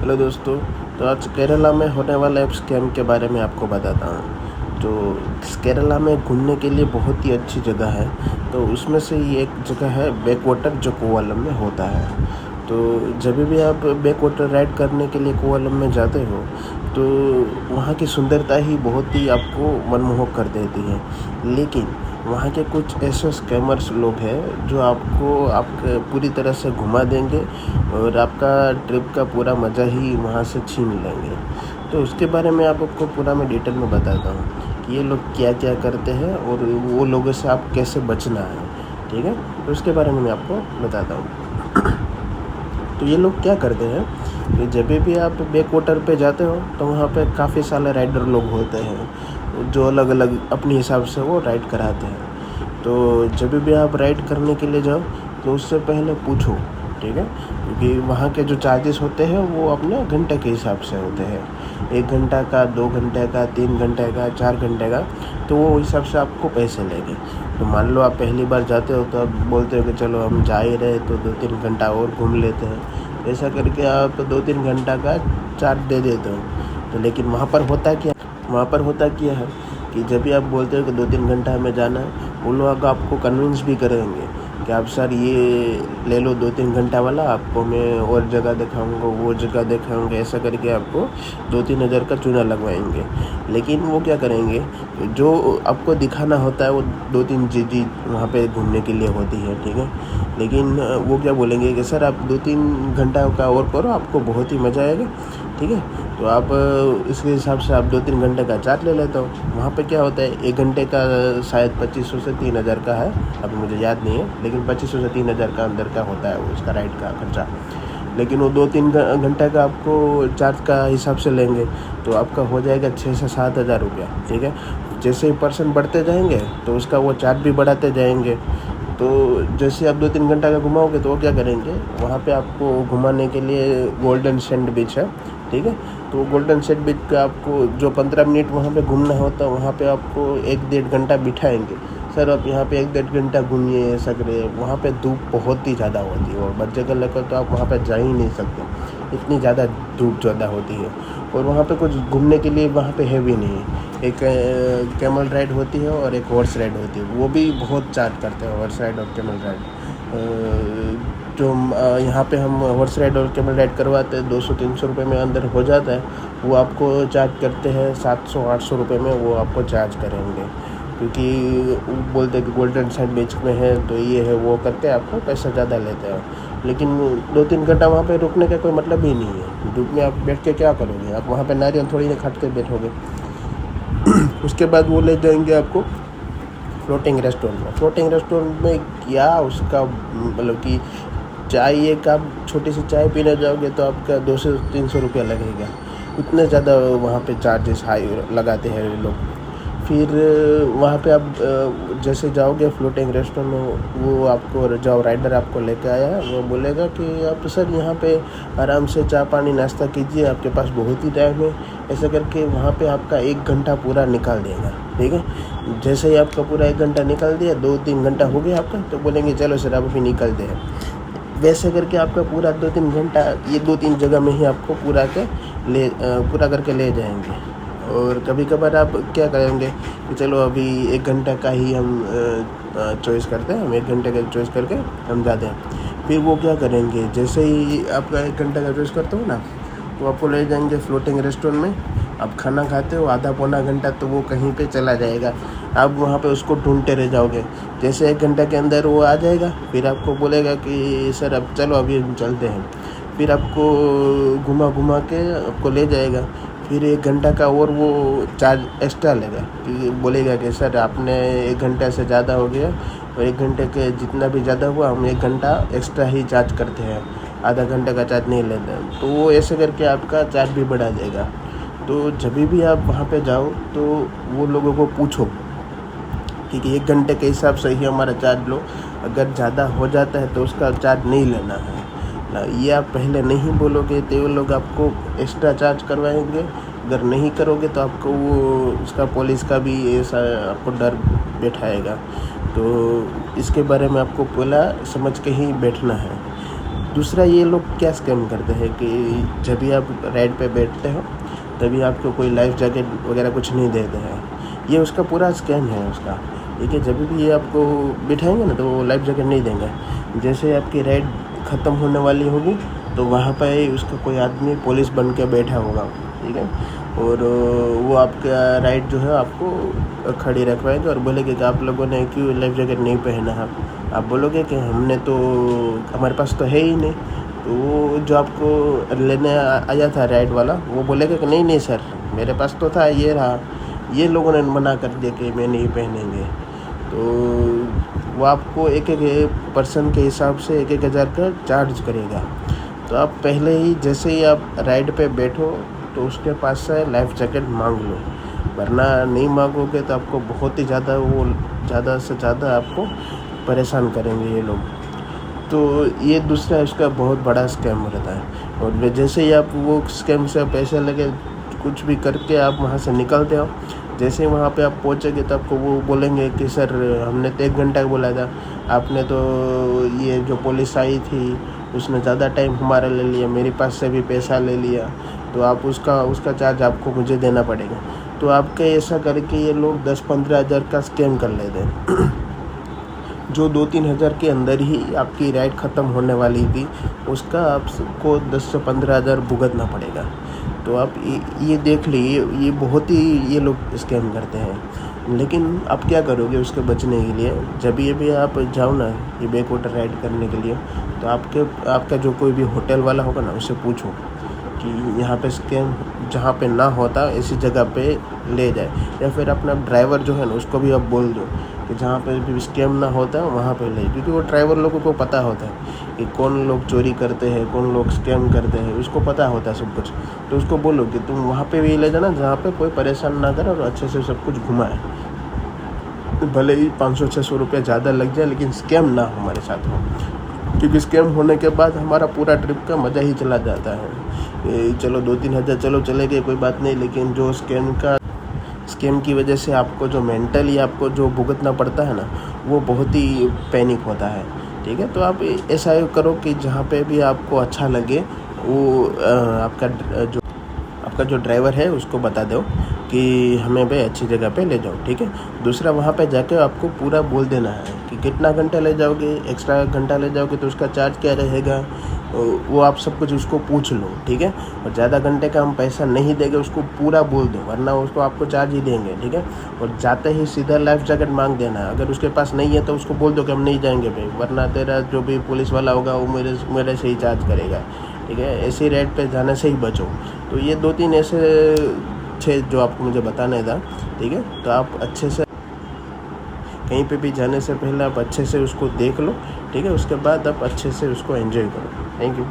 Hello दोस्तों। तो आज केरला में होने वाले स्कैम के बारे में आपको बताता हूँ। तो केरला में घूमने के लिए बहुत ही अच्छी जगह है। तो उसमें से ही एक जगह है बैक वाटर, जो कोवलम में होता है। तो जब भी आप बैक वाटर राइड करने के लिए कोवलम में जाते हो तो वहाँ की सुंदरता ही बहुत ही आपको मनमोहक कर देती है। लेकिन वहाँ के कुछ ऐसे स्कैमर्स लोग हैं जो आपके पूरी तरह से घुमा देंगे और आपका ट्रिप का पूरा मज़ा ही वहाँ से छीन लेंगे। तो उसके बारे में आपको पूरा मैं डिटेल में बताता हूँ कि ये लोग क्या क्या करते हैं और वो लोगों से आप कैसे बचना है। ठीक है, तो उसके बारे में मैं आपको बताता हूँ। तो ये लोग क्या करते हैं कि जब भी आप बैक वाटर पे जाते हो तो वहाँ पे काफ़ी सारे राइडर लोग होते हैं जो अलग अलग अपने हिसाब से वो राइड कराते हैं। तो जब भी आप राइड करने के लिए जाओ तो उससे पहले पूछो, ठीक है, क्योंकि वहाँ के जो चार्जेस होते हैं वो अपने घंटे के हिसाब से होते हैं। 1 घंटा का, 2 घंटे का, 3 घंटे का, 4 घंटे का, तो वो हिसाब से आपको पैसे लेंगे। तो मान लो आप पहली बार जाते हो तो आप बोलते हो कि चलो हम जा ही रहे तो 2-3 घंटा और घूम लेते हैं। ऐसा करके आप 2-3 घंटा का चार्ज दे देते हो। तो लेकिन वहाँ पर होता क्या है कि जब भी आप बोलते हो कि 2-3 घंटा हमें जाना है, वो लोग आपको कन्विंस भी करेंगे कि आप सर ये ले लो 2-3 घंटा वाला, आपको मैं और जगह दिखाऊंगा, वो जगह दिखाऊंगा, ऐसा करके आपको 2-3 हज़ार का चूना लगवाएंगे। लेकिन वो क्या करेंगे, जो आपको दिखाना होता है वो 2-3 चीज़ वहाँ पे घूमने के लिए होती है, ठीक है। लेकिन वो क्या बोलेंगे कि सर आप 2-3 घंटा का और करो, आपको बहुत ही मज़ा आएगा, ठीक है। तो आप इसके हिसाब से आप 2-3 घंटे का चार्ज ले लेते हो। वहाँ पे क्या होता है, 1 घंटे का शायद 2500 से 3000 का है, अभी मुझे याद नहीं है, लेकिन 2500 से 3000 का अंदर का होता है उसका राइड का खर्चा। लेकिन वो 2-3 घंटे का आपको चार्ज का हिसाब से लेंगे तो आपका हो जाएगा 6 से 7 हज़ार रुपया, ठीक है। जैसे ही पर्सन बढ़ते जाएंगे तो उसका वो चार्ज भी बढ़ाते जाएंगे। तो जैसे आप 2-3 घंटा का घुमाओगे तो वो क्या करेंगे, वहाँ पे आपको घुमाने के लिए गोल्डन सैंड बीच है, ठीक है। तो गोल्डन सैंड बीच पे आपको जो 15 मिनट वहाँ पे घूमना होता है, वहाँ पे आपको 1-1.5 घंटा बिठाएंगे। सर आप यहाँ पे 1-1.5 घंटा घूमिए, ऐसा करिए। वहाँ पे धूप बहुत ही ज़्यादा होती है और बच्चे को लेकर तो आप वहाँ पे जा ही नहीं सकते, इतनी ज़्यादा धूप ज़्यादा होती है। और वहाँ पे कुछ घूमने के लिए वहाँ पे है भी नहीं। एक कैमल राइड होती है और एक हॉर्स राइड होती है, वो भी बहुत चार्ज करते हैं, हॉर्स राइड और कैमल राइड। जो यहाँ पे हम हॉर्स राइड और कैमल राइड करवाते हैं 200-300 रुपये में अंदर हो जाता है, वो आपको चार्ज करते हैं 700-800 रुपये में, वो आपको चार्ज करेंगे। क्योंकि वो बोलते हैं कि गोल्डन सैंड बीच में है तो ये है वो करके आपको पैसा ज़्यादा लेते हैं। लेकिन 2-3 घंटा वहाँ पे रुकने का कोई मतलब ही नहीं है। धूप में आप बैठ के क्या करोगे, आप वहाँ पे नारियल थोड़ी ना काट के बैठोगे। उसके बाद वो ले जाएंगे आपको फ्लोटिंग रेस्टोरेंट में। फ्लोटिंग रेस्टोरेंट में क्या उसका मतलब कि चाय, एक आप छोटी सी चाय पीने जाओगे तो आपका 200-300 रुपया लगेगा। इतने ज़्यादा वहाँ पे चार्जेस हाई लगाते हैं लोग। फिर वहाँ पे आप जैसे जाओगे फ्लोटिंग रेस्टोरेंट में, वो आपको जो राइडर आपको लेके आया है वो बोलेगा कि आप सर यहाँ पे आराम से चाय पानी नाश्ता कीजिए, आपके पास बहुत ही टाइम है। ऐसा करके वहाँ पे आपका 1 घंटा पूरा निकाल देगा, ठीक है। जैसे ही आपका पूरा 1 घंटा निकाल दिया, 2-3 घंटा हो गया आपका, तो बोलेंगे चलो सर आप अभी निकलते हैं। वैसे करके आपका पूरा 2-3 घंटा ये 2-3 जगह में ही आपको पूरा करके ले जाएंगे। और कभी कभार आप क्या करेंगे कि चलो अभी 1 घंटा का ही हम चॉइस करते हैं, हम 1 घंटे का चॉइस करके हम जाते हैं। फिर वो क्या करेंगे, जैसे ही आपका 1 घंटा का चॉइस करते हो ना, तो आपको ले जाएंगे फ्लोटिंग रेस्टोरेंट में। आप खाना खाते हो, आधा पौना घंटा तो वो कहीं पे चला जाएगा, आप वहाँ पे उसको ढूंढते रह जाओगे। जैसे 1 घंटे के अंदर वो आ जाएगा, फिर आपको बोलेगा कि सर अब चलो अभी हम चलते हैं। फिर आपको घुमा घुमा के आपको ले जाएगा। फिर 1 घंटा का और वो चार्ज एक्स्ट्रा लेगा, कि बोलेगा कि सर आपने 1 घंटे से ज़्यादा हो गया और 1 घंटे के जितना भी ज़्यादा हुआ हम 1 घंटा एक्स्ट्रा ही चार्ज करते हैं, आधा घंटे का चार्ज नहीं लेते हैं। तो वो ऐसे करके आपका चार्ज भी बढ़ा देगा। तो जब भी आप वहाँ पे जाओ तो वो लोगों को पूछो कि 1 घंटे के हिसाब से ही हमारा चार्ज लो, अगर ज़्यादा हो जाता है तो उसका चार्ज नहीं लेना है ना। ये आप पहले नहीं बोलोगे तो वो लोग आपको एक्स्ट्रा चार्ज करवाएंगे। अगर नहीं करोगे तो आपको वो उसका पुलिस का भी ऐसा आपको डर बैठाएगा। तो इसके बारे में आपको पहला समझ के ही बैठना है। दूसरा ये लोग क्या स्कैम करते हैं कि जब भी आप राइड पे बैठते हो तभी आपको कोई लाइफ जैकेट वगैरह कुछ नहीं देते हैं। ये उसका पूरा स्कैम है उसका। ठीक है, जब भी ये आपको बिठाएंगे ना तो वो लाइफ जैकेट नहीं देंगे। जैसे आपकी राइड ख़त्म होने वाली होगी तो वहाँ पे उसका कोई आदमी पुलिस बन के बैठा होगा, ठीक है, और वो आपका राइड जो है आपको खड़ी रखवाएंगे और बोलेंगे कि आप लोगों ने क्यों लाइफ जैकेट नहीं पहना है। आप बोलोगे कि हमने तो, हमारे पास तो है ही नहीं। तो वो जो आपको लेने आया था राइड वाला, वो बोलेगा कि नहीं नहीं सर, मेरे पास तो था, ये रहा, ये लोगों ने मना कर दिया कि मैं नहीं पहनेंगे। तो वो आपको एक एक पर्सन के हिसाब से 1,000 का चार्ज करेगा। तो आप पहले ही जैसे ही आप राइड पे बैठो तो उसके पास से लाइफ जैकेट मांग लो, वरना नहीं मांगोगे तो आपको बहुत ही ज़्यादा से ज़्यादा आपको परेशान करेंगे ये लोग। तो ये दूसरा इसका बहुत बड़ा स्कैम रहता है। और जैसे ही आप वो स्कैम से पैसे लगे कुछ भी करके आप वहाँ से निकलते हो, जैसे ही वहाँ पे आप पहुँचेंगे तो आपको वो बोलेंगे कि सर हमने तो 1 घंटा बोला था, आपने तो ये जो पुलिस आई थी उसने ज़्यादा टाइम हमारा ले लिया, मेरे पास से भी पैसा ले लिया, तो आप उसका चार्ज आपको मुझे देना पड़ेगा। तो आपके ऐसा करके ये लोग 10-15 हज़ार का स्कैम कर लेते हैं। जो 2-3 हज़ार के अंदर ही आपकी राइड ख़त्म होने वाली थी, उसका आपको 10 से 15 हज़ार भुगतना पड़ेगा। तो आप ये देख लीजिए, ये बहुत ही ये लोग स्कैम करते हैं। लेकिन आप क्या करोगे उसके बचने के लिए? जब ये भी आप जाओ ना ये बैक वाटर राइड करने के लिए, तो आपका जो कोई भी होटल वाला होगा ना, उससे पूछो कि यहाँ पे स्कैम जहाँ पे ना होता ऐसी जगह पे ले जाए, या फिर अपना ड्राइवर जो है ना उसको भी आप बोल दो कि जहाँ पे भी स्कैम ना होता है वहाँ पे ले, क्योंकि वो ड्राइवर लोगों को पता होता है कि कौन लोग चोरी करते हैं, कौन लोग स्कैम करते हैं, उसको पता होता है सब कुछ। तो उसको बोलो कि तुम वहाँ पे भी ले जाना जहाँ पे कोई परेशान ना करे और अच्छे से सब कुछ घुमाए। भले ही 500-600 रुपये ज़्यादा लग जाए, लेकिन स्कैम ना हमारे साथ हो, क्योंकि स्कैम होने के बाद हमारा पूरा ट्रिप का मज़ा ही चला जाता है। चलो 2-3 हज़ार चलो चले गए कोई बात नहीं, लेकिन जो स्कैम की वजह से आपको जो मेंटली आपको जो भुगतना पड़ता है ना, वो बहुत ही पैनिक होता है। ठीक है, तो आप ऐसा करो कि जहाँ पे भी आपको अच्छा लगे वो आपका जो ड्राइवर है उसको बता दो कि हमें भाई अच्छी जगह पे ले जाओ। ठीक है, दूसरा वहाँ पे जाके आपको पूरा बोल देना है कि कितना घंटा ले जाओगे, एक्स्ट्रा घंटा ले जाओगे तो उसका चार्ज क्या रहेगा, वो आप सब कुछ उसको पूछ लो। ठीक है, और ज़्यादा घंटे का हम पैसा नहीं देंगे उसको पूरा बोल दो, वरना उसको आपको चार्ज ही देंगे। ठीक है, और जाते ही सीधा लाइफ जैकेट मांग देना। अगर उसके पास नहीं है तो उसको बोल दो कि हम नहीं जाएंगे भाई, वरना तेरा जो भी पुलिस वाला होगा वो मेरे से ही चार्ज करेगा। ठीक है, ऐसी रेट पे जाने से ही बचो। तो ये 2-3 ऐसे 6 जो आपको मुझे बताने था। ठीक है, तो आप अच्छे से कहीं पे भी जाने से पहले आप अच्छे से उसको देख लो। ठीक है, उसके बाद आप अच्छे से उसको एंजॉय करो। Thank you.